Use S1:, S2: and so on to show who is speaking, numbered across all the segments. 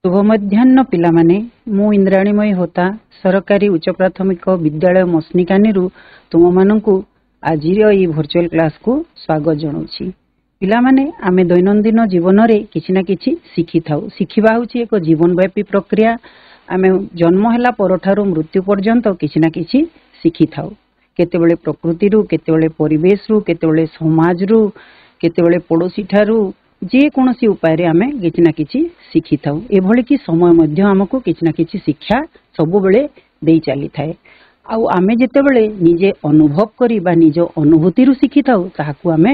S1: शुभ मध्याह्न पिलामाने मु इंद्राणीमयी होता सरकारी उच्च प्राथमिक विद्यालय मसनिकानी तुम मानू आज भर्चुआल क्लास को स्वागत जनाऊँगी। पिलामाने आमे दैनंदिन जीवन रे किछि ना किछि शिखि थाउ। शिखिबा होछि एक जीवनव्यापी प्रक्रिया। आमे जन्म हैला परठारु मृत्यु पर्यंत किछि ना किछि शिखि थाउ। केतेबेले प्रकृति रु, केतेबेले परिवेश रु, केतेबेले समाज रु, केतेबेले पड़ोसी ठारू जे कोनोसी उपाय रे आमे किछि ना किछि शिखि थाउ। एभली कि समय मध्य हमको किछि ना किछि शिक्षा सब बेले देई चली थाए। आउ आमे जेतेबेले निजे अनुभव करी बा निज अनुभूति रु शिखि थाउ ताहाकू आमे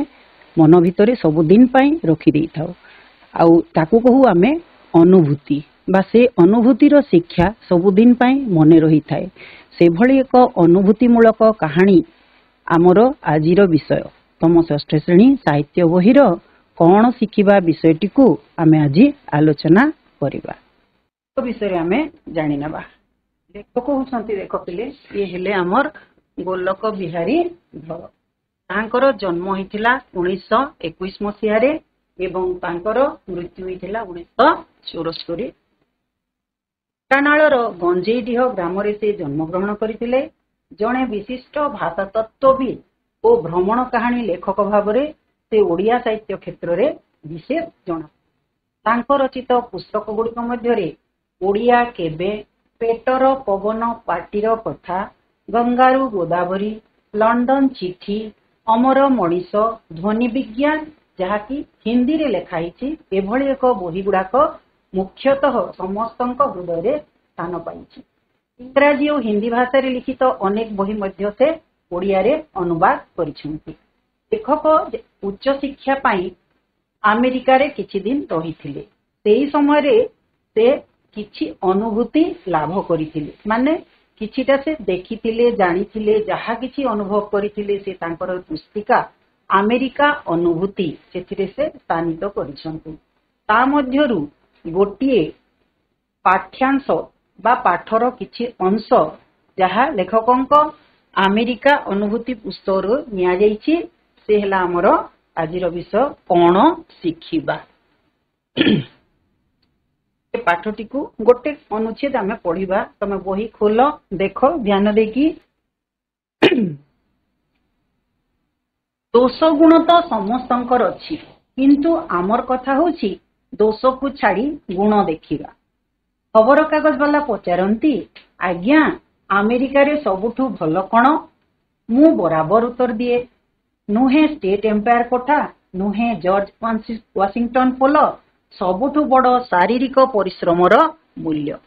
S1: मन भितरे सब दिन पई रखि देई थाउ। आउ ताकू कहू आमे अनुभूति बा से अनुभूति रो शिक्षा सब दिन पई मने रही थाए। से भली एक अनुभूति मूलक कहानी आमर आजिर विषय तम षष्ठ श्रेणी साहित्य बहिर कौन शिखिबा विषयटी को आमे आज आलोचना करिबा। तो विषय आमे जानि नबा। लेखक होछंती देख पिले ये हेले हमर गोलक बिहारी धर। तांकर जन्म होइथिला 1921 मसिया रे एवं तांकर मृत्यु होइथिला 1974 रे। कानाळर गंजेईडीह ग्राम रे से जन्म ग्रहण करिथिले। जणे विशिष्ट भाषा तत्वविद और भ्रमण कहानी लेखक भावरे से ओडिया साहित्य क्षेत्र रे विशेष जना। तांकर रचित पुस्तक गुड़िक मध्यरे ओडिया केबे, पेटर पवन पार्टीर कथा, गंगारू गोदावरी, लंडन चिठी, अमर मनीष, ध्वनि विज्ञान जहाँकि हिंदी रे लेखाई एभली एक बही गुड़ाक मुख्यतः समस्तक हृदय रे स्थान पाई। इंग्राजी और हिंदी भाषा रे लिखित अनेक बही मध्य से ओडिया रे अनुवाद करिसेंती। लेखक उच्च शिक्षा पाई अमेरिका रे किछि दिन रहिथिले। सेही समय रे से किछि अनुभूति लाभ करिथिले। माने किछिटा से देखिथिले, जानिथिले, जहा किछि अनुभव करिथिले से तांकर पुस्तिका अमेरिका अनुभूति सेथिरे से स्थानित करिसंतु। ता मध्यरु गोटिए पाठ्यांश बा पाठर किछि अंश जहा लेखकंक अमेरिका अनुभूति पुस्तक निया जाइछि से हला हमर आजिर विषय कौन शिखिबा। पाठटी को गोटे अनुच्छेद आमे पढ़िबा। तमे बही खोल देख ध्यान देकी। दोष गुण तो समस्तंकर अछि किंतु आमर कथा होछि दोष को छाड़ी गुण देखिबा। खबर कागज वाला पचारंती आज्ञा अमेरिका रे सबुठु भल कोन? मु बराबर उत्तर दिए नुहे स्टेट एम्पायर कोठा, नुहे जॉर्ज वाशिंगटन पोल, सबुठु बड़ शारीरिक परिश्रमर मूल्य।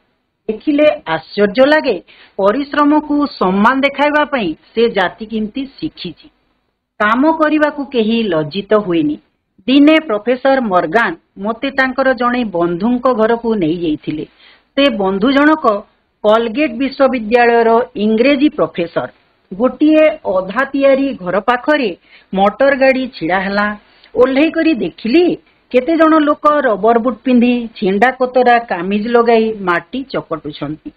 S1: देखिले आश्चर्य लगे परिश्रम को सम्मान देखाइबा पई से जाति किंती शिखिछि। काम करिबा को केही लज्जित हुएनी। दिने प्रोफेसर मॉर्गान मोते तांकर जणे बंधुंक घर को नै जाइथिले। से बंधु जनक कॉलगेट विश्वविद्यालयर इंग्रेजी प्रोफेसर। गोटिए अधा तियारी घर पाखरे मोटर गाड़ी छिड़ा हला। ओल्हे करी देखिली केते जन लोक रबर बुट पिंधि छिंडा कोतरा कामिज लगाई माटी चकटुछंती।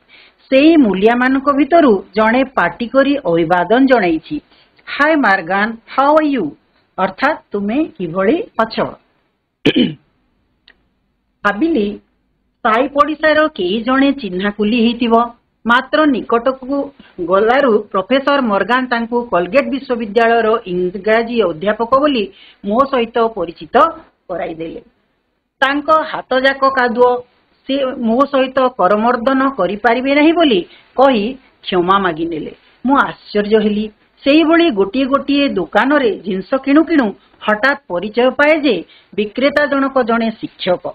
S1: सेही मूलिया मानक भितरु जणे पाटी करी अभिवादन जणाइछि, हाय मार्गान, हाउ आर यू? अर्थात तुमे किभଳି अछ? भाबिली साई पड़िशार केही जणे चिन्हा कुली हेतिबो। मात्र निकट को गलारू प्रोफेसर मॉर्गान तांकु कॉलगेट विश्वविद्यालयर इंग्राजी अध्यापक बोली मो सहित परिचित कराई देले। तांको हाथ जाक कादुओ से मो सहित करमर्दन करि पारिबे नहीं बोली कही क्षमा मागी नेले। मु आश्चर्य हेली। सेही भली गोटिए गोटिए दुकान रे जिंस किणु किणु हठात परिचय पाए जे विक्रेता जनक जणे शिक्षक।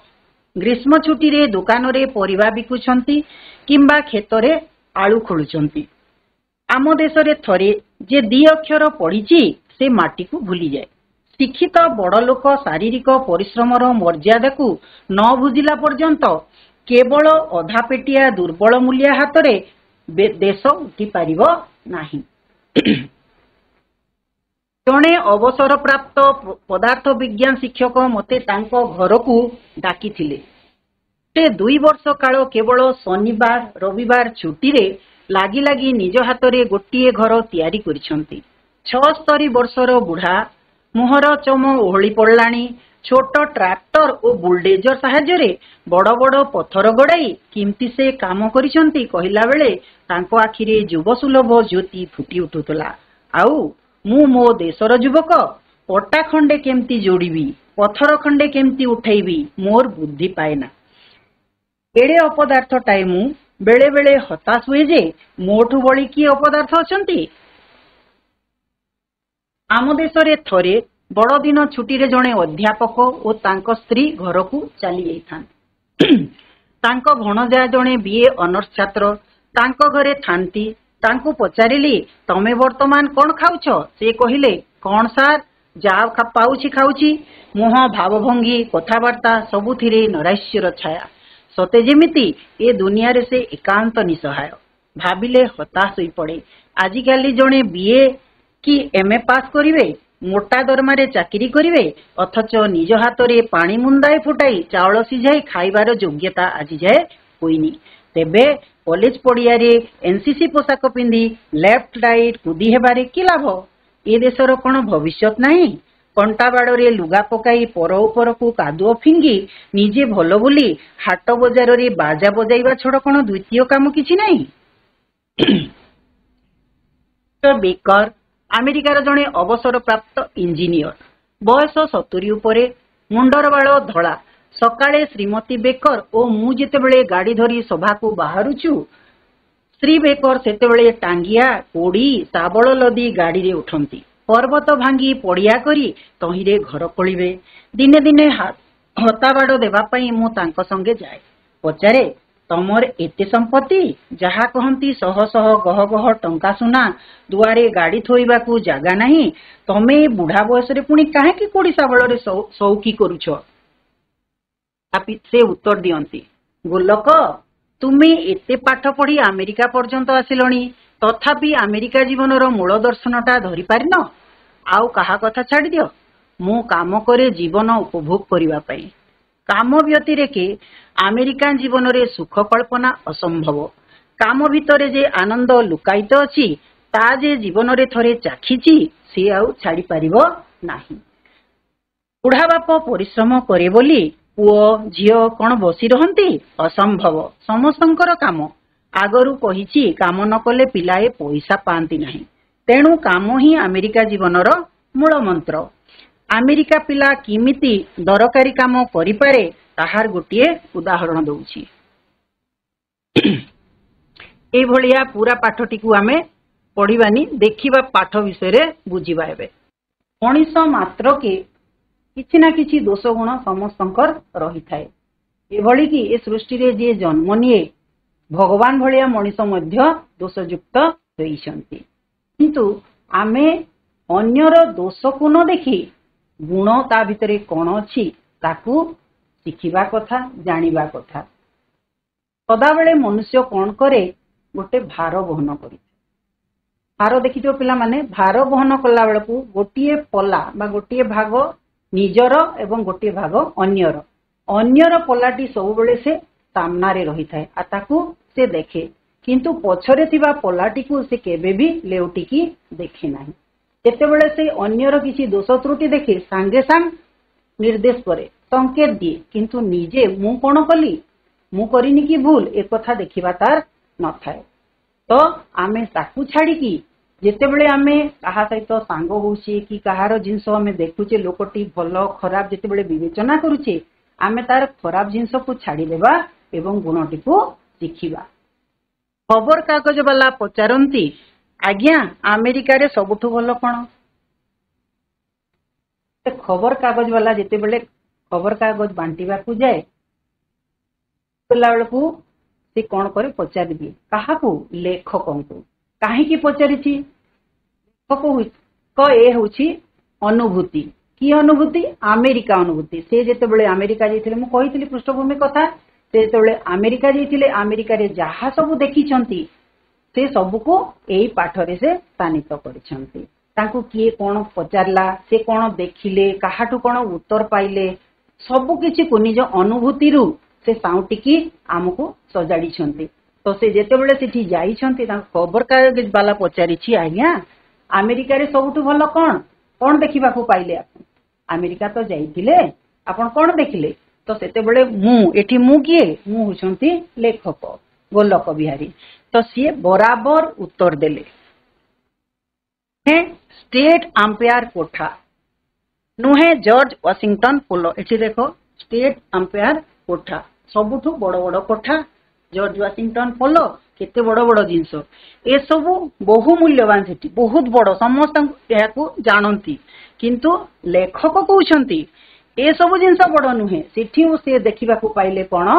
S1: ग्रीष्म छुट्टी रे दुकान रे परिबा बिकुछंती किंबा खेतरे आलू खोलुचंती। आम देश रे थरे जे दी अक्षर पढ़िछि से माटी को भूली जाए। शिक्षित बड़ लोक शारीरिक परिश्रमर मर्यादा को न बुझिला पर्यंत केवल अधा पेटिया दुर्बल मूल्य हाथ रे देश उठी पारिबो नाही। जणे अवसर प्राप्त पदार्थ विज्ञान शिक्षक मते तांको घर को डाकिथिले। से 2 वर्ष काल केवल शनिवार रविवार छुट्टी रे लागी लागी निज हाथ रे गोटिए घर तैयारी करिसंती। 76 वर्षर बुढ़ा मुहर चम ओहली पड़लाणी, छोट ट्रैक्टर और बुलडोजर साहाय्य बड़ बड़ पत्थर गड़ाई किमती से काम करिसंती कहिला बेले तांको आखिरे युव सुलभ ज्योति फुटी उठुतला। आउ मु मो देशर युवक पट्टा खंडे केमती जोड़ीबी पत्थर खंडे केमती उठेबी मोर बुद्धि पाएना। एड़े अपदार्थटाए मु बेले बेले हताश हुए जे मोठू बड़ी किए अपदार्थ अछंती। आम देश रे थरे बड़ दिन छुट्टी रे जणे अध्यापक और तांको स्त्री घर को चली जाइथान। तांको भणजा जणे बीए ऑनर्स छात्र तांको घरे थांती। तांको पचारिली तमे वर्तमान कोन खाउछ? से कहिले कोन सार जा पाउछि खाउछि। मुह भावभंगी कथावार्ता सबुथिरे नराश्यर छाया। सते जेमिति ए दुनिया रे से एकांत निसहाय। भाबिले हताश होई पड़े। आजिकाली जणे बीए कि एमए पास करिवे मोटा दरमारे चाकरी करिवे अथच निज हाथ रे पानी मुंदाए फुटाई चावल सिझाई खाइबार योग्यता आज जाए होइनी। तेबे कॉलेज पड़िया रे एनसीसी पोशाक पिंधि लेफ्ट राइट कुदी हेबारे कि लाभ? ए देशर कोन भविष्यत नाही? कंटा बाड़े लुगा पकाई पर उपर को कादुओ फिंगी निजे भल बोली हाट बजार रे बाजा बजाइबा छड़ कोन द्वितीय काम किछि नाही। बेकर अमेरिकार जड़े अवसर प्राप्त इंजीनियर बयस 70 उपरे मुंडर बाल धला। सकाळे श्रीमती बेकर और मु जेतेबेले गाड़ी धरी सभा को बाहरुचु श्री बेकर सेतेबेले टांगिया कोड़ी साबल लदी गाड़ी रे उठंती। पर्वत भांगी पड़िया करी तहिरे घर खोलिबे। दिने दिने हताबाड़ देवाई मु तांको संगे जाए। पचारे तमर एते संपत्ति जहा कहती शह शह गह गह टंका सुना दुआरे गाड़ी थोइबा को जागा नहीं तमे बुढ़ा बयस रे पुणी काहेकि कोड़ी साबल रे सौकी करूछ? से उत्तर दियंती गोलक तुमे एते पाठ पढ़ी अमेरिका पर्यंत आसिलणी तथापि अमेरिका जीवनर मूल दर्शनटा धरि पारिन। आउ कहा कथा छाड़ी दियो। मु काम करे जीवन उपभोग करिवा पई। काम व्यतिरेके अमेरिकान जीवन रे सुख कल्पना असंभव। काम भितरे जे आनंद लुकायित अछि ता जे जीवन रे थरे चाखिछि से आउ छाड़ी पारिबो नाही। बुढ़ा बाप परिश्रम करे बोली पुओ झियो कोन बसी रहंती? असंभव। समस्तंकर काम आगरु कहिछि काम न कले पिलाए पैसा पांती नाही। तेणु काम ही अमेरिका जीवनर मूल मंत्र। अमेरिका पिला किमिति दरकारी काम करिपारे ताहार गोटिए उदाहरण दउछि। ए भलिया पूरा पाठटी को आमे पढ़िबानी देखिबा पाठ विषय रे बुझिबा हेबे। मनीष मात्र के किछि ना किछि दोष गुण समस्तंकर रही थाए। एभली कि ए सृष्टि रे जे जन्म निये भगवान भलिया मनीष मध्य दोषयुक्त होइछंती। किंतु आमे अन्यर दोष को न देखि गुण ता भितरे कोन अछि ताकू शिखिबा कथा जानिबा कथा। सदाबेले मनुष्य कोन करे गोटे भार बहन करि। भार देखिथो पिला माने भार बहन कला बेलकू गोटिए पला बा गोटिए भाग निजर एवं गोटिए भाग अन्यर। अन्यर पलाटी सब बेले से सामना रे रही थाए आ ताकू से देखे किंतु पछरे थिबा पलाटी को से केबे भी लेउटिकी देखे नाही। जेतेबेले से अन्यर किसी दोष त्रुटि देखे सांगे सांग निर्देश करे संकेत दिए किंतु निजे मु कोन कली मु करिनी कि भूल ए कथा देखिबा तार न थाए। तो आमे ताकू छाड़ी की जेतेबेले आमे कहा सहित सांग होउछे कि कहार जिंस आमे देखुचे लोकटी भलो खराब जेतेबेले विवेचना करूचे आमे तार खराब जिंस को छाड़ी देबा एवं गुणटी को शिखिबा। खबर कागज वाला पचारंती आज्ञा अमेरिका रे सबुठु भलो कोन? खबर कागज वाला जेतेबेले खबर कागज बांटीबा को जाए पिला बेलकू से कोन करे पचारि दिए काहाकू? लेखकन को। काहे की पचारिछि? लेखक क ए होछि अनुभूति। की अनुभूति? अमेरिका अनुभूति। से जेतेबेले अमेरिका जाइथिले मु कहिथिली पृष्ठभूमि कथा से जेतेबेले अमेरिका जाइथिले अमेरिका रे जहा सब देखिछंती से सबु को एई पाठ रे से स्थानित करिछंती। तांकू किए कोन पचारला से कोन देखिले काहाटू कोन उत्तर पाइले सबु किछि को निज अनुभूति रु से साउटिकी आमको सजाड़ी छंती। तो से जेतेबेले सेठी जाइछंती ता खबर कागज वाला पचारिछि आज्ञा अमेरिका रे सबुठु भलो कोन कोन देखिबा को पाइले? आपण अमेरिका तो जाइथिले आपण कौन देखिले तो सेतेबेले मु एठी मु किए मु होचंती लेखक गोलक बिहारी तो सी बराबर उत्तर देले स्टेट अंपायर कोठा नुहे जॉर्ज वाशिंगटन पोलो एठी देखो स्टेट अंपायर कोठा सबुठु बड़ बड़ कोठा जॉर्ज वाशिंगटन पोलो केते बड़ बड़ जिनस ए सब बहु मूल्यवान सेठी बहुत बड़ समस्त याकू जानती किंतु लेखक कहउछंती ए सब जिनस बड़ नुहे सेठी से देखिबा को पाइले कोन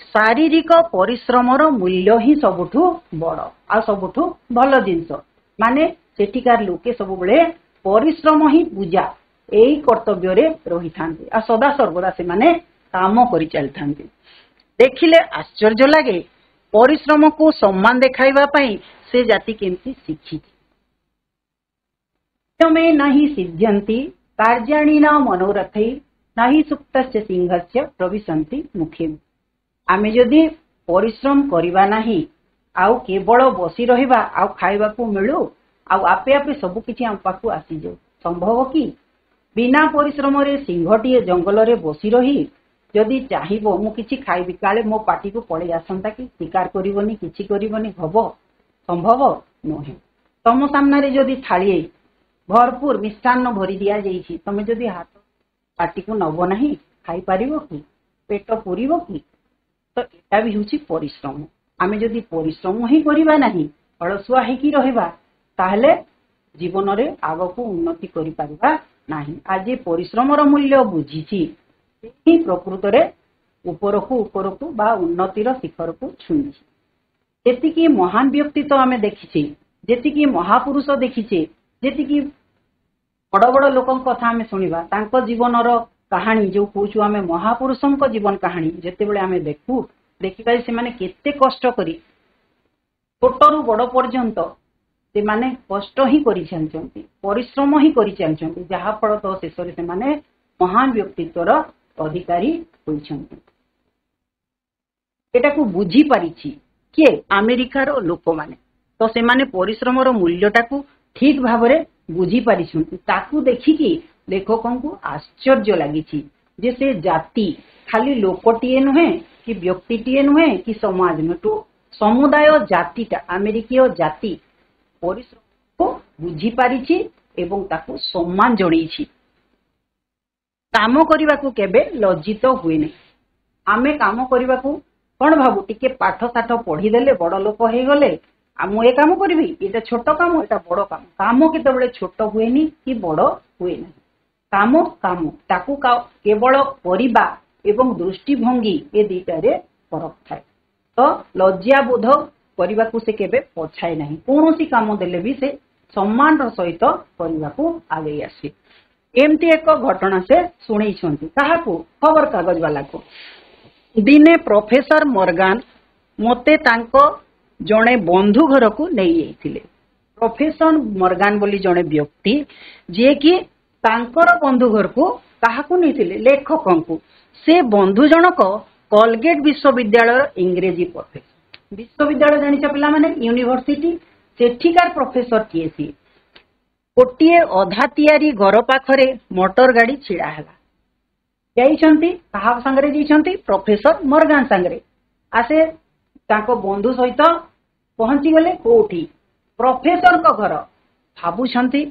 S1: शारीरिक परिश्रमर मूल्य ही सबुठु बड़ आ सबुठु भल जिनस माने सेठिकार लोके सब बेले परिश्रम ही पूजा यही कर्तव्य रे रही थांते आ सदा सर्वदा से माने काम करि चल थांते देखिले आश्चर्य लगे परिश्रम को सम्मान देखाइबा पई से जाति केमती शिक्षित तमे नहीं सिद्ध्यन्ति कार्याणि न मनोरथै नहीं सुप्तस्य सिंहस्य प्रविशन्ति मुखे आमे जदि परिश्रम करिबा नहीं आउ केवल बसी रहिबा आउ खाइबा को मिलू आउ आपे आपे सब किछि हम पाखु आसी जाऊ संभव कि बिना परिश्रम रे सिंहटीए जंगल रे बसी रही जदि चाहिबो मु किछि खाइबी काले मो पाटी को पड़े आसंता कि शिकार करिवनी किछि करिवनी हबो संभव नहे तम सामने रे जदि थाळी भरपूर मिष्टान्न भरी दिया जाइछि तमे जदि हाथ पाटी को नबो नाही खाइ परिबो कि पेट पुरिबो कि तो एटा भी होछि परिश्रम आमे जदि परिश्रम ही करिबा नाही अलसुआ हे कि रहबा ताहले जीवन रे आगो को उन्नति करि परिबा नाही आज परिश्रमर मूल्य बुझिछि ही प्रकृत रे उपरकू बा उन्नतिर शिखर को छुईछि जेतिकी महान व्यक्ति तो आमे देखिछि जेतिकी महापुरुष देखिछे जेतिकी बड़ बड़ लोकन कथा आमे सुनिबा तांको जीवनर कहानी जो कहूछु आमे महापुरुषन को जीवन कहानी जेते बेले आमे देखिबा से माने केते कष्ट करी छोटरू बड़ पर्यंत से माने कष्ट ही करि चालचंती परिश्रम ही करि चालचंती जहा फल तो शेष से माने महान व्यक्तित्वर अधिकारी होइछंती एटा को बुझी पारिछि के अमेरिकार लोक माने तो से माने परिश्रमर मूल्यटा को ठीक भाबरे बुझी पारिछंती ताकू देखिकी लेखकन को आश्चर्य लागिछि जे से जाति खाली लोकटीए नुहे कि व्यक्तिटीए नुहे कि समाज नुहे तो समुदाय जातिटा अमेरिकीय जाति परिश्रम को बुझी पारिछि एवं ताकू सम्मान जणैछि काम करिबा को केबे लज्जित हुए नै आमे काम करिबा को कोन भाबु टिके पाठ साठ पढी देले बड़ लोक हे गले आ मु ए काम करबी एटा छोट काम एटा बड़ काम काम केतेबेले छोट हुएनी कि बड़ हुए नै काम काम ताकू केवल करिबा एवं दृष्टिभंगी ए दुईटारे फरक थाए तो लज्जा बोध करने को से केबे पछाए नहीं कौन सी काम देले भी से सम्मान सहित करने को आगे आसे एमती एक घटना से शुणी क्या खबर कागज वाला को दिने प्रोफेसर मॉर्गन मते तांको जड़े बंधु घर को नहीं जाइथिले प्रोफेसर मॉर्गन बोली जड़े व्यक्ति जे कि तांकर बंधु घर को काहाकू नहीं लेखकों को से बंधु जनक कोलगेट विश्वविद्यालय इंग्रेजी प्रोफेसर विश्वविद्यालय जानिछ पिला माने यूनिवर्सिटी सेठिकार प्रोफेसर किए सी गोटे अधा तैयारी घर पाखरे मोटर गाड़ी छिड़ा है जाइछंती कहा संगरे जाइछंती प्रोफेसर मॉर्गन संगरे आसे ताको बंधु सहित पहुंची गले कोठी प्रोफेसर को घर भाबुछंती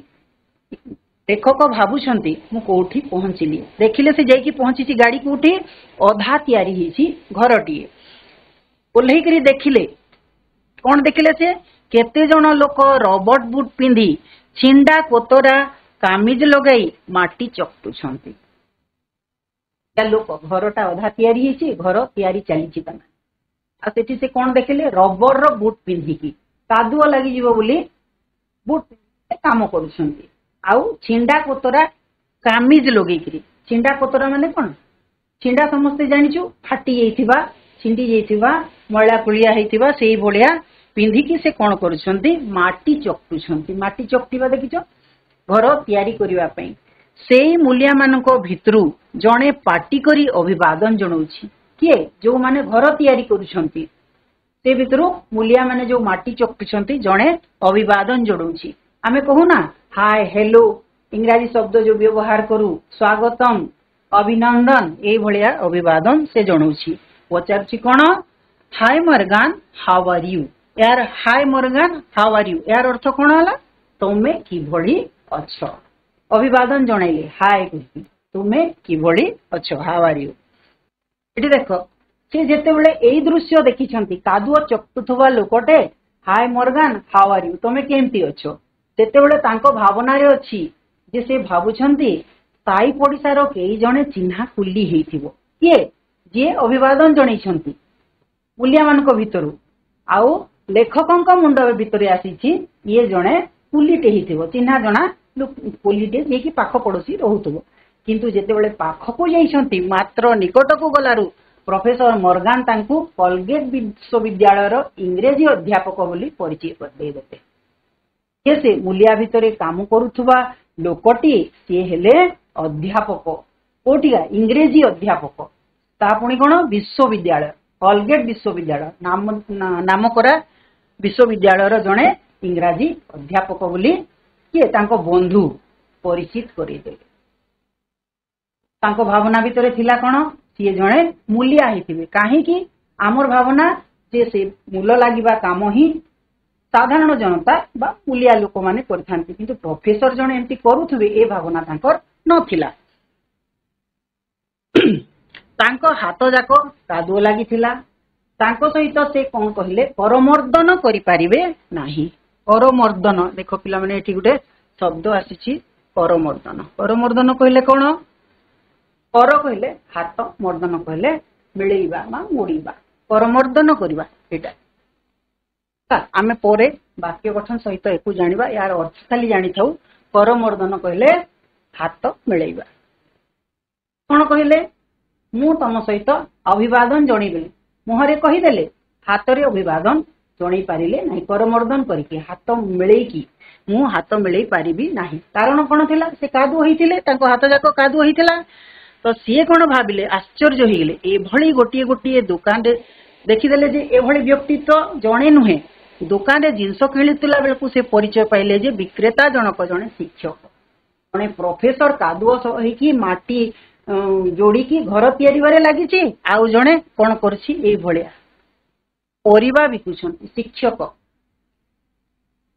S1: लेखक भाबुछंती मु कोठी पहुंचली देखिले से जाई कि पहुंची गाड़ी कोठी अधा तैयारी हिची घरटीए ओल्ही करी देखिले कौन देखिले से केते जण लोक रबट बूट पिंधी छिंडा कोतरा कामिज लगाई माटी चकटुछंती लोक घरटा अधा तैयारी हिची घर तैयारी चली आ सेठी से कौन देखिले रबर रो बूट पिंधिकी कादुआ लगी जीवो बोली बूट काम करुछंती आउ छिंडा कोतरा कामिज लगेकरी छिंडा कोतरा माने कौन छिंडा समस्ते जानिछु फाटी जाइथिबा छिंडी जाइथिबा मळा कुलिया हेतिबा सेही भलिया पिंधिकी से कौन करुछंती माटी चकटुछंती माटी चकटिबा देखिछो घर तैयारी करिवा पई सेही मूलिया मानको भितरु जणे पाटी करी अभिवादन जणौछि किए जो माने घर तैयारी करुछंती से भितरु मूलिया माने जो माटी चकटुछंती जणे अभिवादन जणौछि आमे कहू ना हाय हेलो इंग्राजी शब्द जो व्यवहार करू स्वागतम अभिनंदन ये भलिया अभिवादन से जनाऊँगी पचारुछि कौन हाय मॉर्गन हाउ आर यू यार हाय मॉर्गन हाउ आर यू यार अर्थ कौन है तुमे किभली अच्छ अभिवादन जनइले हाय कहि तुमे किभली अच्छ हाउ आर यू एटी देख से जेतेबेले एई दृश्य देखिछंती कादुओ चकुथुवा लोकटे हाय मॉर्गन हाउ आर यू तुमे केमती अच्छ सेतेबेले तांको भावना रे अछि जे से भाबुछंती साई पड़िशार कई जने चिन्हा कुली हेइथिबो किए जे अभिवादन जनइछंती मूलिया मानक भितरु आउ लेखकंक मुंड भितरे आसीछि ये जने कुलीटे हेइथिबो चिन्हा जना कुलीटे जे कि पाख पड़ोसी रहउथबो किंतु जेतेबेले पाखकु जाइछंती मात्र निकटकु गलारु प्रोफेसर मॉर्गन तांकु कलगेट विश्वविद्यालयर इंग्रेजी अध्यापक बोली परिचय देते से मूलिया भितरे काम करुथुबा लोकटी सी हेले अध्यापक कोटिका इंग्रेजी अध्यापक ता पुणी कौन विश्वविद्यालय कलगेट विश्वविद्यालय नामकरा विश्वविद्यालय जड़े इंग्राजी अध्यापक बोली किए तांको बंधु परिचित करदेले भावना भितर थिला कौन सी जड़े मूलिया होइथिबे काहेकि आमर भावना से मूल लागिबा काम ही साधारण जनता बा मूलिया लोक माने करथांती किंतु प्रोफेसर जने एमती करूथबे ए भावना तांकर नथिला तांको हाथ जाको कादुओ लागिथिला तांको सहित से कोन कहिले करमर्दन करि पारिबे नाही करमर्दन देखो पिला माने एठी गुटे शब्द आसीछि करमर्दन कहिले कोन कर कहिले हाथ मर्दन कहिले मिलेइबा मा मोड़ीबा करमर्दन करिबा एटा आमे पोरे वाक्य गठन सहित एकु जानिबा यार अर्थ खाली जानि थाउ करमर्दन कहले हाथ मिलेइबा कोन कहले मु तम सहित अभिवादन जणीबे मुहरे कहिदेले हाथ रे अभिवादन जणई पारिले नाही करमर्दन करिके हाथ मिलेइकी मु हाथ मिलेइ पारिबी नाही कारण कोन थिला से कादु होइथिले ताको हाथ जाको कादु होइथिला तो सी कोन भाबिले आश्चर्य होइले ए भली गोटिए गोटिए दुकान रे देखिदेले जे ए भली व्यक्ति तो जणे नुहे दुकान रे जिनस किणुला बेलू से परिचय पाइले जे विक्रेता जनक जने शिक्षक जने प्रोफेसर कादुओ सहिकी माटी जोड़ी की घर तैयारी बारे लागिछि आउ जने कोन करछि ए भलिया परिबा बिकुछंती शिक्षक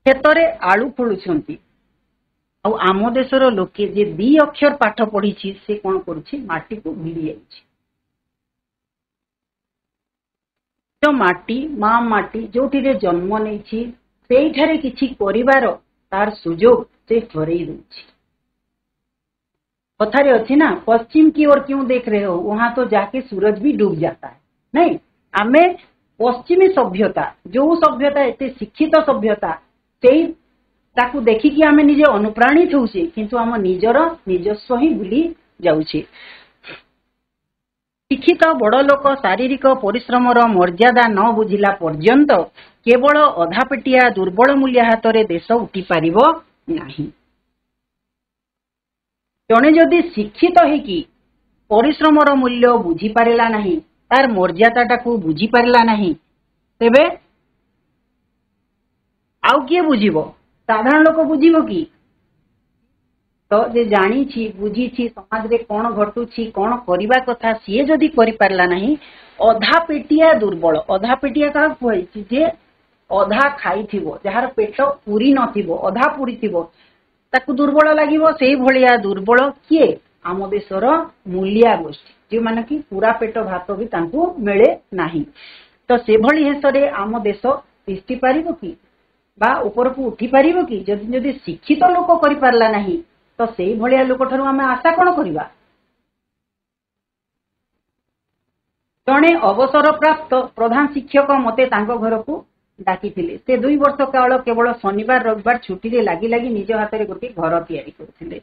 S1: खेतरे आलू फुलुछंती आउ आम देशर लोके जे दी अक्षर पाठ पढ़िछि से कोन करछि माटी को भिड़ी जाइछि जो माटी माँ माटी जोठी रे जन्म नहीं सेठारे किछि करिवार तार सुजोग से हरई दउछि कथारे अच्छी ना पश्चिम की ओर क्यों देख रहे हो वहां तो जाके सूरज भी डूब जाता है नहीं आमे पश्चिमी सभ्यता जो सभ्यता एते शिक्षित सभ्यता सेई ताकू देखिकी आमे निजे अनुप्राणित होउछे किंतु आम निजर निजस्व ही भूली जाउछे शिक्षित बड़ लोक शारीरिक परिश्रम मर्यादा न बुझिला पर्यंत केवल अधापेटिया दुर्बल मूल्य हाथ रे देश उठी पारिबो नाही जने जदि शिक्षित हेकी परिश्रम मूल्य बुझी पारिला नाही तार मर्यादा टाकू बुझी पारिला नाही तेबे आउ किए बुझिबो साधारण लोक बुझिबो की तो जे जानी छी बुझी छी समाज रे कौन घटुची कौन करिबा कथा सीए जदि करि पारला नाही अधा पेटिया दुर्बल अधा पेटिया का कहै छी जे अधा खाई थिबो जहार पेट पूरी नथिबो अधा पूरी थिबो ताकू दुर्बल लागिबो सेही भलिया दुर्बल किए आम देशर मूलिया गोष्ठी जे माने कि पूरा पेट भात भी तांकू मिले नाही तो से भली हेसरे आम देश तिष्ठि पारिबो की बा ऊपर को उठी पारिबो की जदि शिक्षित लोक करि पारला नाही तो से भलिया लोक ठारू आमे आशा कोन करिबा जने अवसर प्राप्त प्रधान शिक्षक मते तांको घर को डाकी थिले से 2 वर्ष काल केवल शनिवार रविवार छुट्टी रे लागी लागी निज हाथ रे गोटी घर तैयारी करथिले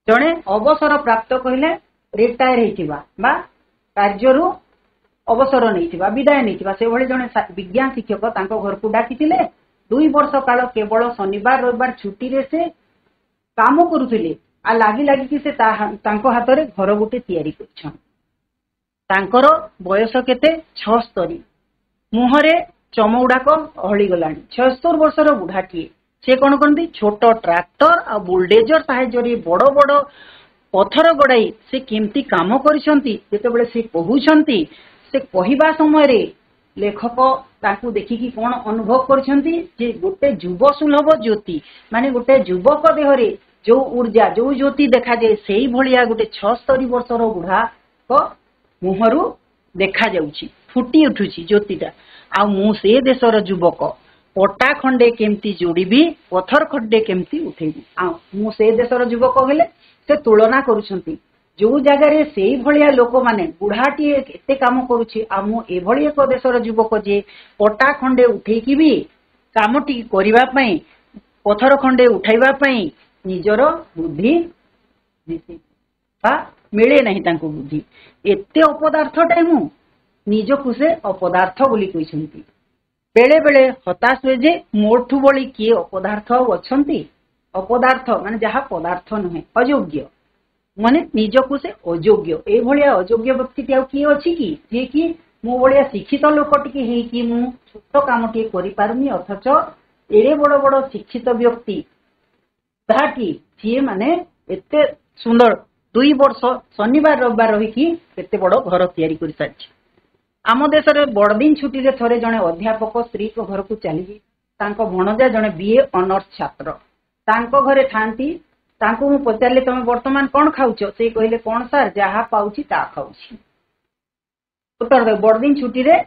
S1: जने अवसर प्राप्त कहले रिटायर हेतिबा बा कार्यरु अवसर नैथिबा विदाय नैथिबा से भली जने विज्ञान शिक्षक तांको घर को डाकी थिले 2 वर्ष काल केवल शनिवार रविवार छुट्टी रे से काम करुथिले आ लागी लागी कि से तांको हाथ रे घर गोटे तैयारी करछन तांकर बयस केते 76 मुहरे चमउडाक हळी गलानी 76 वर्षर बुढाटिए से कोन करती छोट ट्रैक्टर आ बुलडोजर साहाय्य बड़ बड़ पथर गड़ाई से केमती काम करिसंती जेतेबेले से कहउछंती से कहिबा समय रे लेखक ताकू देखिकी कौन अनुभव करिसंती जे गोटे युव सुलभ ज्योति माने गोटे युवक देहरे जो ऊर्जा जो ज्योति देखा जाए सेही भलिया गोटे 76 वर्षर बुढ़ा को मुहरु देखा जाउची फुटी उठुची ज्योतिटा आ मु से देशर युवक पटा खंडे केमती जोड़ीबी पथर खंडे केमती उठेबी आ मु से देशर युवक हेले से तुलना करुछंती जो जगार से भलिया लोक माने बुढ़ाटी एते काम करुछि आ मु एभली एक देशर युवक जे पटा खंडे उठेकी भी कामटी करिबा पई पथर खंडे उठाइबा पई निजर बुद्धि मिले नहीं तांको बुद्धि एते अपदार्थटाई मु निजकु से अपदार्थ बोली कहिसंती बेले बेले हताश हुए जे मोठू बोली किए अपदार्थ अछंती अपदार्थ माने जहा पदार्थ नुहे अयोग्य माने निजकु से अयोग्य ए भलिया अयोग्य व्यक्ति आउ किए अछि कि जे कि मो भलिया शिक्षित लोक टिके हे कि मु छोट काम टिके करि पारुनी अथच एरे बड़ बड़ शिक्षित व्यक्ति ताकि जे माने एते सुंदर 2 वर्ष शनिवार रविवार रही कि एते बड़ घर तैयारी करि सारछि आम देश में बड़दिन छुट्टी रे थरे जने अध्यापक स्त्री को घर को चली तांको भणजा जने बीए ऑनर्स छात्र तांको घरे थांती तांको मु पचारले तमे वर्तमान कोन खाउछो से कहले कोन सर जहा पाउछि ता खाउछि उत्तर दे बड़दिन छुट्टी रे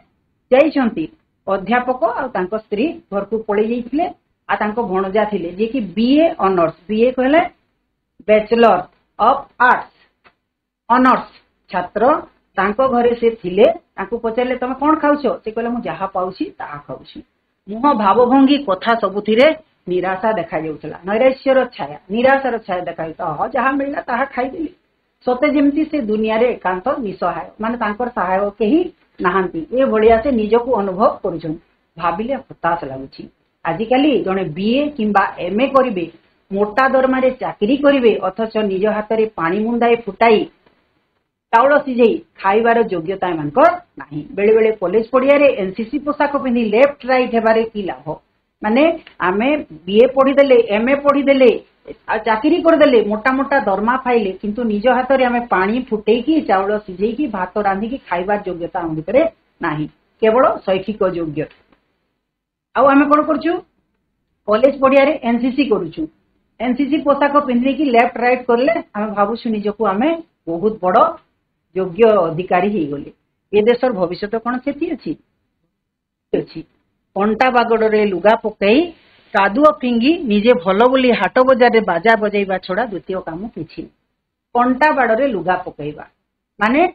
S1: जाइछंती अध्यापक आ तांको स्त्री घर को पळी जाइथिले आ तांको भणजा थिले जे कि बीए ऑनर्स बीए कहले बैचलर ऑफ आर्ट्स ऑनर्स छात्र तांको घरे से थिले तांको पचारले तमे कोन खाउछो से कहले मु जहा पाउछि ता खाउछि मुह भावभंगी कथा सबुथिरे निराशा देखा जाउथला नैराश्यर छाया निराशार छाया देखा जाउता जहा मिलला ताहा खाइ देली सते जेमती से दुनिया रे एकांत निसहाय माने तांकर सहाय केही नाहंती ए भलिया से निजको अनुभव करूछन भाबिले हताश लागुछि आजिकाली जने बीए किंबा एमए करिवे मोटा दरमा रे चाकरी करिवे अथच निज हाथ रे पानी मुंदाए फुटाई चाउल सिझेई खाइबार योग्यता मानकर नाही बेले बेले कॉलेज पड़िया रे एनसीसी पोशाक पिंधि लेफ्ट राइट हेबारे की लाभ माने आमे बीए पढ़ी देले एमए पढ़ी देले चाकरी कर देले मोटा मोटा दरमा पाइले किंतु निज हाथ रे आमे पानी फुटेकी चाउल सिझेई भात रांधी की खाइबार योग्यता हम भितरे नाही केवल शैक्षिक योग्य आउ आमे कोन करछु कॉलेज पड़िया रे एनसीसी करूछु एनसीसी पोशाक पिंधि की लेफ्ट राइट करले आमे भाबुछु निजको आमे बहुत बड़ योग्य अधिकारी ही गले ए देशर भविष्य कौन क्षति अच्छी कंटा बागड़े लुगा पकई कादुआ फिंगी निजे भल बोली हाट बजार में बाजा बजाइबा छड़ा द्वितीय काम किछि कंटा बाड़े लुगा पकईबा माने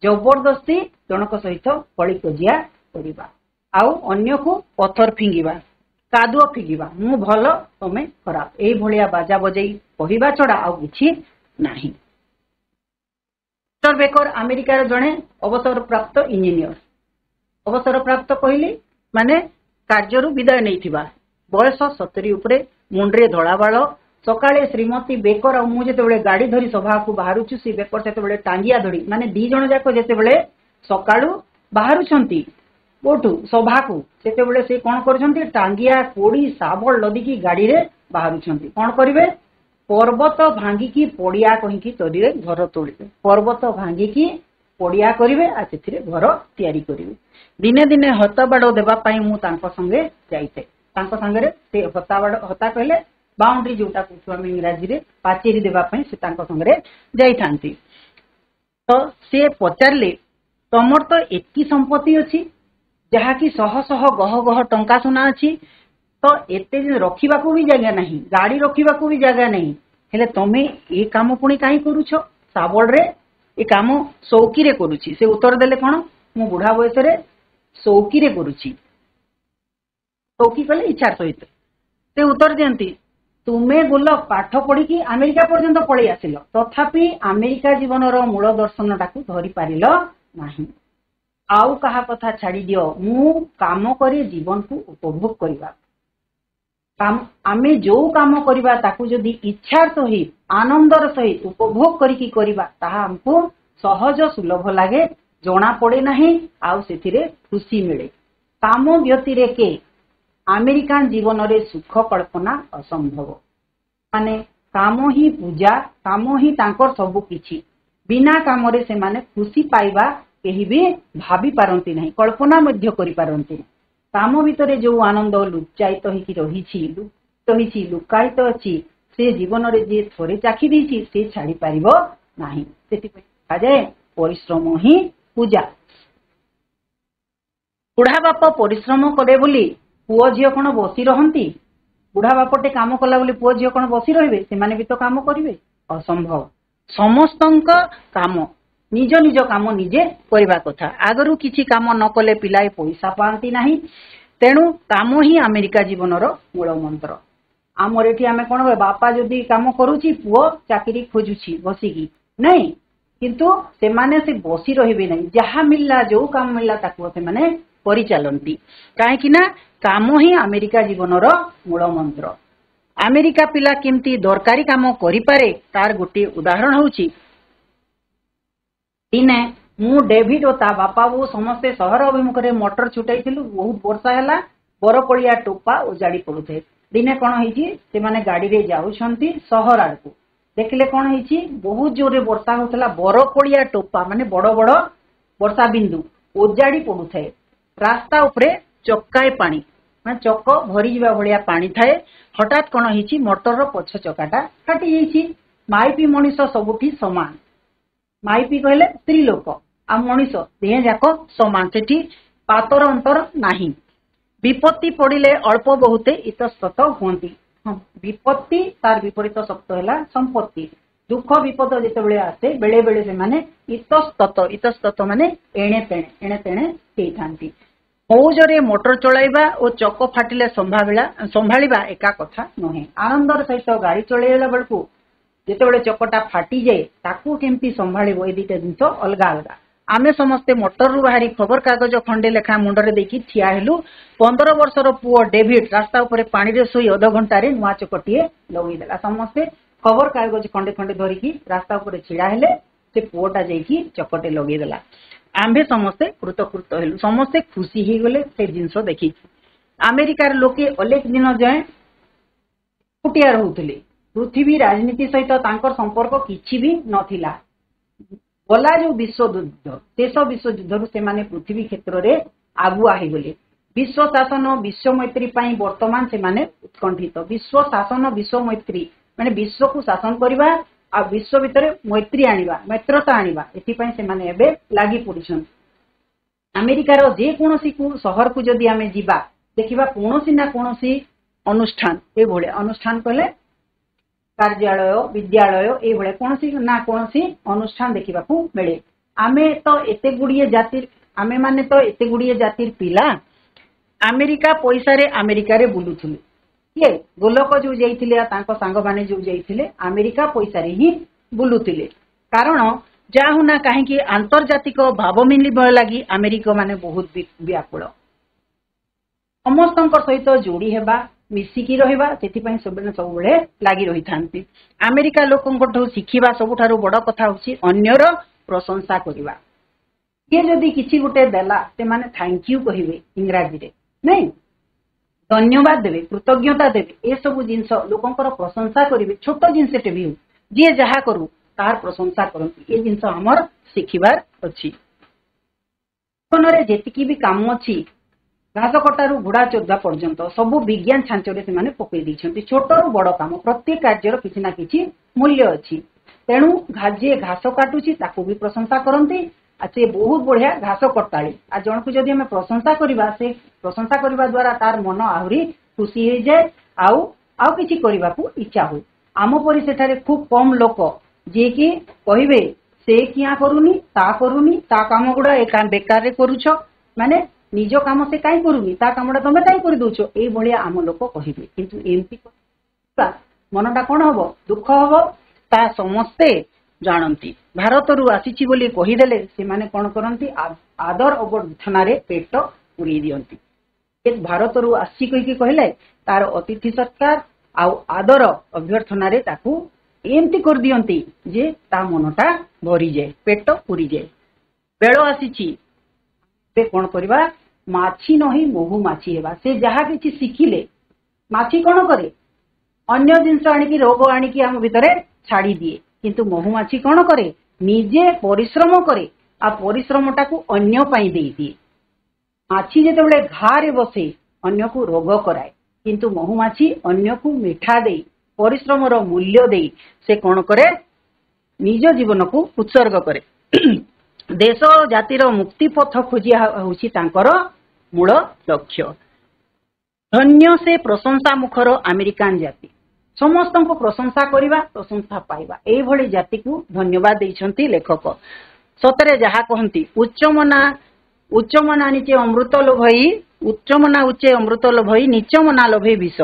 S1: जबरदस्ती जनक सहित कली कजिया करिबा आउ अन्य को पत्थर फिंगिबा कादुआ फिंगिबा मु भल तमे खराब एई भलिया बाजा बजाई कहिबा छड़ा आउ किछि नाही विक्टर बेकर अमेरिकार जड़े अवसर प्राप्त इंजीनियर अवसर प्राप्त कहली माने कार्य विदाय नहीं बयस 70 उपरे मुंड्रे धड़ा बाल सकाळे श्रीमती बेकर और मुझे गाड़ी धरी सभा को बाहर सी बेकर से टांगिया धड़ी माने दी जन जाक जिते सकाळू बाहर कोठू सभा को से कौन कर टांगिया कोड़ी साबल लदिकी गाड़ी रे बाहर कौन करेंगे पर्वत भांगिकी पड़िया कहीकि तरीरे घर तोड़े पर्वत भांगिकी पड़िया करेंगे आ से घर तैयारी करेंगे दिने दिने हता बाड़ देवाई मुझे संगे जाइए सांगे से हता कहले बाउंड्री जोटा कहूँ इंग्राजी रे पाचेरी देवाई से संगे जाई तो सी पचारे तमर तो एति संपत्ति अच्छी जहाँकि शह शह गह गह टंका सुना अच्छी तो एते रखा भी जगह नहीं गाड़ी रखा भी जगह नहीं हेले तमे ये काम पुणी कहीं करुछ साबल रे ये काम सौकी रे करुछि से उत्तर देले कौन मु बुढ़ा बयस रे सौकी रे करुछि सौकी कले इच्छा सहित से उत्तर दियंती तुमे बोल पाठ पढ़ी कि अमेरिका पर्यंत पळै आसिल तथापि अमेरिका जीवन रो मूल दर्शन टाकू धरी पारिल नाही आउ कहा कथा छाड़ी दियो मु काम करे जीवन को उपभोग करबा आमे जो काम करबा ताकू जदि इच्छार सहित आनंदर सहित उपभोग करिकी करबा ताहा हमको सहज सुलभ लागे जना पड़े नाही आउ सेथिरे खुशी मिले काम व्यतिरे के अमेरिकान जीवन रे सुख कल्पना असंभव माने काम ही पूजा काम ही तांकर सबु किछि बिना काम रे से माने खुशी पाइबा केही भी भाभी पारंती नहीं कल्पना मध्य करि पारंती काम भितरे जो आनंद लुच्चायित होइकी रहिछि लुप्त होइछि लुकायित अछि से जीवन रे जे थोरे चाखी देछि से छाड़ी पारिबो नाही सेति कहा जाय परिश्रम ही पूजा बुढ़ा बाप परिश्रम करे बोली पुओ झियो कोन बसी रहंती बुढ़ा बापटे काम कला बोली पुओ झियो कोन बसी रहिबे से माने भी तो काम करिवे असंभव समस्तंक काम निज निज काम निजे करबा कथा आगरु किछि काम न कले पिलाए पैसा पांती नाही तेणु काम ही अमेरिका जीवनर मूल मंत्र आमर एठी आमे कोन बापा जदी काम करूची पुओ चाकरी खोजुची बसिकी नहीं किंतु से माने से बसी रहिबे नहीं जहा मिलला जो काम मिलला ताको से माने परिचालंती काहे कि ना काम ही अमेरिका जीवनर मूल मंत्र अमेरिका पिला केमती दरकारी काम करि पारे तार गोटे उदाहरण होउची दिने मु डेविड और ता बापा वो समस्ते सहर अभिमुख मोटर छुटाई बहुत वर्षा है बरकोलिया टोपा उजाड़ी पड़ुथे दिने कौन होइछि से माने गाड़ी रे जाउछंती सहर आड़कू देखले कौन होइछि बहुत जोरे वर्षा होतला बरकोलिया टोपा माने बड़ बड़ वर्षा बिंदु उजाड़ी पड़ुथे रास्ता उपरे चक्काए पानी माने चक्क भरी जिबा भलिया पानी थाए हठात कौन होइछि मोटर रो पछ चक्काटा फाटी जाइछि माइपी मनीष सबुठी समान माइपी कहले स्त्री लोक आ मनीष देह जाक समान सेठी पातर अंतर नाही विपत्ति पड़िले अल्प बहुते इतस्तत हुंती विपत्ति तार विपरीत शब्द है संपत्ति दुख विपद जिते आसे बेले बेले से माने इतस्तत माने एणे तेणे होती मौजरे मोटर चलाइबा और चक फाटिले संभाळिबा एका कथा नुहे आनंदर सहित गाड़ी चलाइला बेलकू जिते चकटा फाटी जाए ताकू केमती संभाळिबो ए दुटा जिंस अलगा अलगा आमे समस्ते मोटर रु बाहरी खबर कागज खंडे लेखा मुंडरे देखी ठिया हेलु 15 वर्षर पुओ डेविड रास्ता उपरे पानी रे सोई अध घंटा रे नुआ चकटिए लगई देला समस्ते खबर कागज खंडे खंडे धरिकी रास्ता उपरे छिड़ा हेले से पुओटा जाईकी चकटे लगई देला आम्भे समस्ते कृतकृत हेलु समस्ते खुशी ही गले से जिंस देखी अमेरिकार लोके अनेक दिन जाए कुटिया रहउतले पृथ्वी राजनीति सहित तांकर संपर्क किछि भी नथिला गला जो विश्व युद्ध देश विश्व युद्ध से माने पृथ्वी क्षेत्र रे आगुआ हे गले विश्व शासन विश्व मैत्री पाई वर्तमान से माने उत्कंठित विश्व शासन विश्व मैत्री माने विश्व को शासन करबा आ विश्व भितरे मैत्री आनिबा मित्रता आनिबा एथि पई से माने एबे लागि पड़िछन अमेरिकार जे कोनोसी को शहर को जदी आमे जिबा देखिबा कोनोसी ना कोनोसी अनुष्ठान ए भले अनुष्ठान कहले कार्यालय विद्यालय ये कौन ना कौन अनुष्ठान देखा मिले आमे तो एते गुड़िए जातिर आमे माने तो एते गुड़िए जातिर पिला अमेरिका पैसा रे अमेरिका रे बुलुथुले ये गोलक जो जाइथिले तांको सांग माने जो जाइथिले अमेरिका पैसा रे ही बुलुथुले कारण जाहु ना काहे कि आंतर्जातिक भाव मिलिबा लागि अमेरिका माने बहुत व्याकुल समस्त सहित जोड़ी हेबा मिसिकी रहिबा सेथिपई सबुबले लागि रही थांती अमेरिका लोकंठू शिखिबा सबुठारु बड़ कथा होछि अन्यर प्रशंसा करिबा ये जदि किछि गुटे देला से माने थैंक यू कहिबे इंग्रजी रे नहीं धन्यवाद देबे कृतज्ञता देबे ए सब जिंस लोकंकर प्रशंसा करिबे छोट जिंसटे भी जे जहा करू तार प्रशंसा करंती ए जिंस हमर शिखिबार अछि कोनरे जेतिकी भी काम अछि घास कटारू घोड़ा चोदा पर्यंत सबु विज्ञान छांचरे से माने पकई दी छोटरू बड़ काम प्रत्येक कार्यर किछि ना किछि मूल्य अछि तेणु जे घास काटुची ताकू भी प्रशंसा करंती आ से बहुत बढ़िया घास कटाली आ जन को जदि हमें प्रशंसा करबा से प्रशंसा करबा द्वारा तार मन आहुरी खुशी हो जाए आउ किछि करबा को इच्छा हो आम परि सेठारे खूब कम लोक जे कि कहिबे से किया करूनी ता काम गुडा ए काम बेकार रे करूछ माने निज काम से कहीं करूनी ता कामटा तमे कहीं कर दउछ ए भलिया आम लोक कहिबे किंतु एमपी मनटा कोन हबो दुख हबो ता समस्ते जानती भारत रु आसीची बोली कहिदेले से माने कोन करंती आदर अभ्यर्थना रे पेट पुरी दियंती ए भारत रु आसी कहि कहले तार अतिथि सत्कार आ आदर अभ्यर्थना रे ताकू एमती कर दियंती जे ता मनटा भरी जाए पेट पुरी जाए बेलो आसीची बे कोन करबा माछी नही महु माछी हेबा से जहा किछि सिखिले माछी कोन करे अन्य जिनस आनिकी रोग आनिकी आम भितर छाड़ी दिए किंतु महुमाछी कौन करे निजे परिश्रम करे आ परिश्रमटा को अन्य पाई दे दिए। माछी जेतेबेले घारे बसे अन्य को रोग कराए किंतु महुमाछी अन्य को मिठा दे परिश्रम मूल्य दे से कौन करे निज जीवन को उत्सर्ग करे। देश जातिर मुक्ति पथ खोजिया होउछि तांकर मूल लक्ष्य। धन्य से प्रशंसा मुखर अमेरिकान जाति समस्त को प्रशंसा करवा प्रशंसा पाइबा एई भली जाति को धन्यवाद देइछंती लेखक। सतरे जहा कहंती उच्च मना नीचे अमृत लोभई उच्च मना उच्चे अमृत लोभई नीच मना लोभे विष।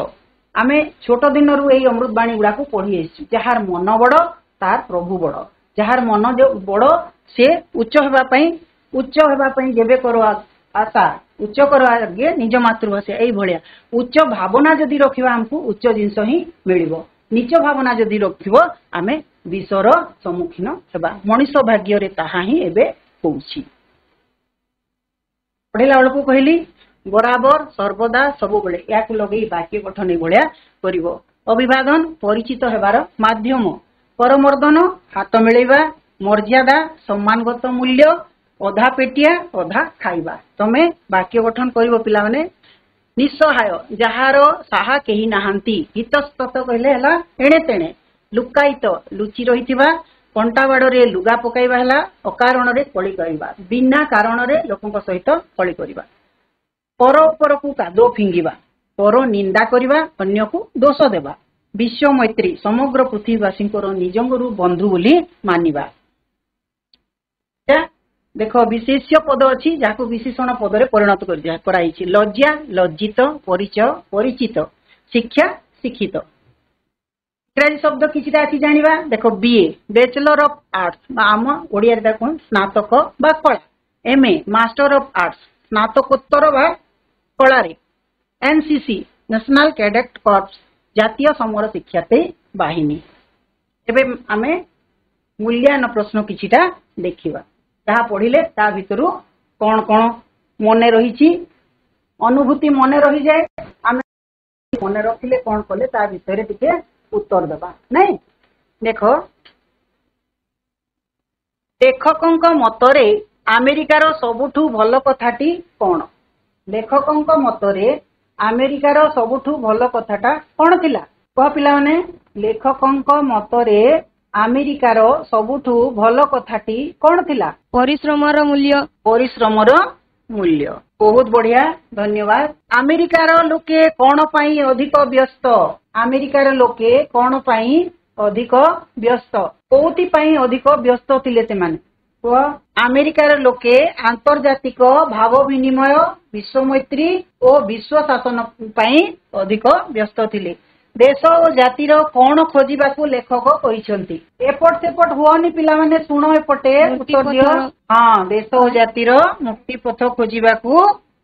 S1: आमे छोट दिन रु एई अमृत बाणी गुडा को पढ़ी आइछु। जहार मन बड़ तार प्रभु बड़ जहार मन जो बड़ से उच्च हेबा पई जेबे करो आशा उच्च करो आगे निज मातृभाषा एई भलिया उच्च भावना जदि रखिबा हमको उच्च जिंस ही मिलिबो। नीच भावना जदि रखिबो आमे विषर सम्मुखीन हेबा। मनीष भाग्य रे ताहा ही एबे होउछि। पढ़ेला बेलू कहली बराबर सर्वदा सब बेले या लगे वाक्य गठन भलिया करिवो। अभिवादन परिचित हेबार माध्यम परमर्दन हाथ मिलेबा मर्यादा सम्मानगत मूल्य अधा पेटिया अधा खाइबा। तमे वाक्य गठन करिवो पिला माने निस्सहाय जहार साहा केही नाहांती हितस्तत कहले हला एणे तेणे लुकायित लुचि रहिथिबा कंटा बाड़े लुगा पकाइबा हला अकारण रे कଳି करिबा बिना कारण रे लोकंक सहित कଳି करिबा। पर उपर को कादो फिंगिबा पर निंदा करिबा अन्य को दोष देबा। विश्व मैत्री समग्र पृथ्वीवासींकर निजंगरु बंधु बोली मानिबा। देख विशेष्य पद अच्छी जहाँ विशेषण पदरे परिणत कराई लज्जा लज्जित परिचय परिचित शिक्षा शिक्षित। इंग्राजी शब्द किसी अच्छी जानिबा। देख बीए बैचलर ऑफ आर्ट्स आम ओडिया कौन स्नातक बा कला। एमए मास्टर ऑफ आर्ट्स स्नातकोत्तर बा कला। एनसीसी नेशनल कैडेट कॉर्प्स जातीय समर शिक्षाते बाहिनी। एबे आमे मूल्यायन प्रश्न किछिटा देखिबा जहाँ पढ़िले ता भितरु कौन कौन मन रही अनुभूति मन रही जाए आम मन रखिले कौन कले ता भितर टिके उत्तर देबा नहीं। देख लेखकंक मतरे अमेरिकार सबुठु भल कथाटी कौन। लेखकंक मतरे अमेरिकार सबुठु भल कथाटा कौन थिला कह पिला माने। लेखकंक मतरे अमेरिकार सबुठु भल कथाटी कौन थिला
S2: परिश्रमर मूल्य।
S1: परिश्रमर मूल्य बहुत बढ़िया धन्यवाद। अमेरिकार लोके कौन पाई अधिक व्यस्त अमेरिकार लोके कौन पाई अधिक व्यस्त कोउति पाई अधिक व्यस्त थिले से माने अमेरिकार लोके आंतर्जातिक भाव विनिमय विश्व मैत्री और विश्व शासन पाई अधिक व्यस्त थिले। देश और जातिर कौन खोजिबाकू लेखक कहिसंती। एपट सेपट हुअनी पिला माने सुनो एपटे उत्तर दियो। हाँ देश और जातिर मुक्ति पथ खोजिबाकू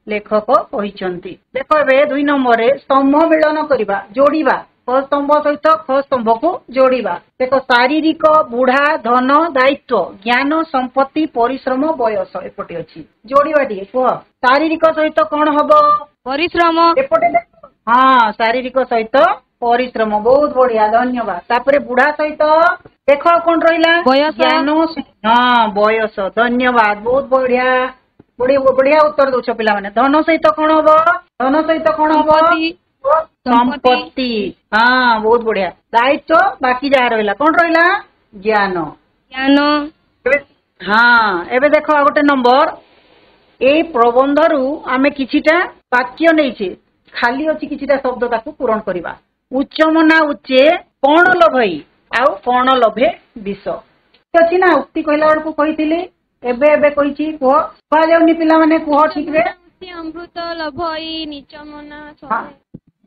S1: लेखक कहिसंती। देखो एबे 2 नंबर रे स्तंभ मिलन करिबा जोड़ीबा क स्तंभ सहित ख स्तंभ को जोड़ीबा। देखो शारीरिक बुढ़ा धन दायित्व ज्ञान संपत्ति परिश्रम बयस एपटे अछि जोड़ीबा टी कह शारीरिक सहित कौन हबो
S2: परिश्रम
S1: एपटे। हाँ शारीरिक सहित परिश्रम बहुत बढ़िया धन्यवाद। तापरे बुढ़ा सहित देख कौन रहा ज्ञान। हाँ बयस धन्यवाद बहुत बढ़िया बढ़िया उत्तर दौच पिला माने। धन सहित कौन हम धन सहित कौन हम संपत्ति। हाँ बहुत बढ़िया। दायित्व बाकी जहाँ रहा कौन रहा ज्ञान
S2: ज्ञान।
S1: हाँ एबे देख आ गोटे नंबर ए प्रबंध रु आमे किछिटा वाक्य नहीं खाली अच्छी किछिटा शब्द ताकू पूरण करवा। उच्च मना उच्चे कौन लोभई आउ कौन लोभे विष अच्छी ना उक्ति कहला बेलू कही एबे एबे कही कह कह जाऊनी पिला माने कह ठीक रे
S2: अमृत लोभई नीच मना।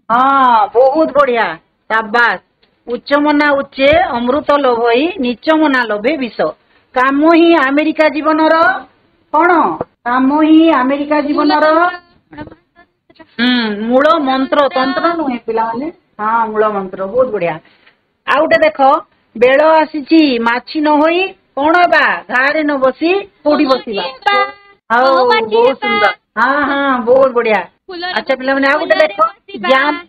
S1: हाँ बहुत बढ़िया शाबाश। उच्च मना उच्चे अमृत लोभई नीच मना लोभे विष। काम ही अमेरिका जीवनर कौन काम ही अमेरिका जीवनर मूल मंत्र तंत्र नुहे पिला माने। हाँ मूल मंत्र बहुत बढ़िया। आ गोटे देख बेल आसी माछी न होई कौन बा घारे न बसी कोड़ी बसिबा। बहुत सुंदर। हाँ हाँ बहुत बढ़िया। अच्छा पिला माने आ गोटे देख ज्ञान।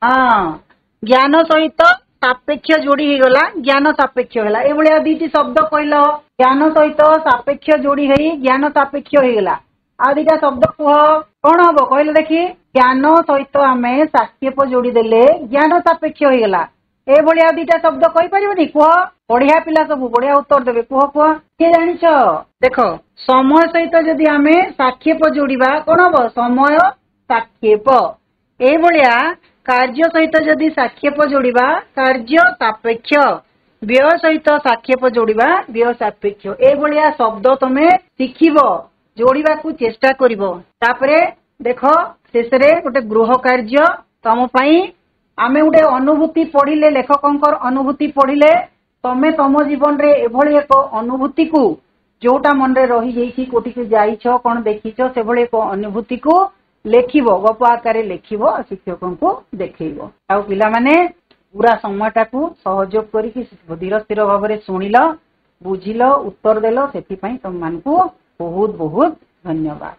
S1: हाँ ज्ञान सहित सापेक्ष जोड़ी हो गला ज्ञान सापेक्ष होला ए भलिया दीटी शब्द कहलो ज्ञान सहित सापेक्ष जोड़ी हेई ज्ञान सापेक्ष हो गला आ दीटा शब्द कह कौन हम कहले देखी ज्ञान सहित आमे साक्षेप जोड़ी देले ज्ञान सापेक्ष हो गला ए भलिया दीटा शब्द कहि परिबनी कह बढ़िया पिला सब बढ़िया उत्तर देबे कह कह के जानिछ देखो समय सहित जदि आमे साक्षेप जोड़ीबा कौन हम समय साक्षेप ए भलिया कार्य सहित जदि साक्षेप जोड़ीबा कार्य सापेक्ष व्यय सहित साक्षेप जोड़ीबा व्यय सापेक्ष ए भलिया शब्द तमे शिखिबो जोड़ीबा को चेष्टा करिवो तापरे देखो शेषरे गोटे गृह कार्य तम पई आमे गोटे अनुभूति पढ़िले लेखकंकर अनुभूति पढ़िले तमे तम जीवन रे एभली एक अनुभूति को जोटा मन रे रही जाइछि कोठी के जाइछ कोन देखिछ से भली एक अनुभूति को लेखिबो गप आकारे लेखिबो शिक्षकों को देखैबो आ पिला माने पूरा समयटा को सहयोग करिकि धीर स्थिर भाव में शुणिल बुझिल उत्तर देल से तुम मान को बहुत बहुत धन्यवाद।